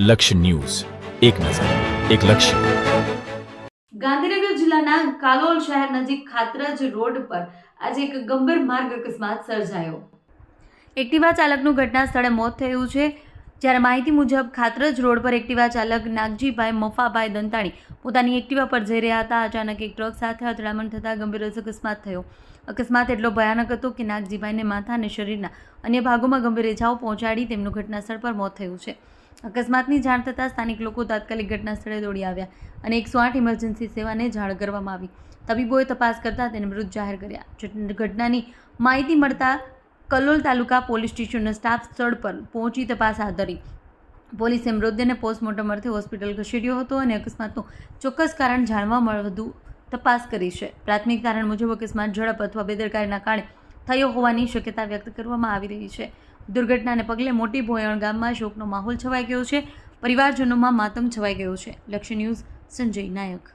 લક્ષ્ય ન્યૂઝ, એક નજર, એક લક્ષ્ય. ગાંધીનગર જિલ્લાના કાલોલ શહેર નજીક ખાતરજ રોડ પર આજે એક ગંભીર માર્ગ અકસ્માત સર્જાયો. એક્ટિવા ચાલકનું ઘટના સ્થળે મોત થયું છે. જ્યારે માહિતી મુજબ ખાતરજ રોડ પર એક્ટિવા ચાલક નાગજીભાઈ મફાભાઈ દંતાણી પોતાની એક્ટિવા પર જઈ રહ્યા હતા. અચાનક એક ટ્રક સાથે અથડામણ થતાં ગંભીર અકસ્માત થયો. અકસ્માત એટલો ભયાનક હતો કે નાગજીભાઈને માથા અને શરીરના અન્ય ભાગોમાં ગંભીર ઇજાઓ પહોંચાડી તેમનું ઘટના સ્થળ પર મોત થયું છે. અકસ્માતની જાણ થતાં સ્થાનિક લોકો તાત્કાલિક ઘટના સ્થળે દોડી આવ્યા અને 108 ઇમરજન્સી સેવાને જાણ કરવામાં આવી. તબીબોએ તપાસ કરતા તેને મૃત જાહેર કર્યા. ઘટનાની માહિતી મળતા કલોલ તાલુકા પોલીસ સ્ટેશનનો સ્ટાફ સ્થળ પર પહોંચી તપાસ હાથ ધરી. પોલીસે મૃતદેહને પોસ્ટમોર્ટમ અર્થે હોસ્પિટલ ખસેડ્યો હતો અને અકસ્માતનું ચોક્કસ કારણ જાણવા વધુ તપાસ કરી છે. પ્રાથમિક તારણ મુજબ અકસ્માત ઝડપ અથવા બેદરકારીના કારણે થયો હોવાની શક્યતા વ્યક્ત કરવામાં આવી રહી છે. દુર્ઘટનાને પગલે મોટી ભોયણ ગામમાં શોકનો માહોલ છવાઈ ગયો છે. પરિવારજનોમાં માતમ છવાઈ ગયો છે. લક્ષ્ય ન્યૂઝ, સંજય નાયક.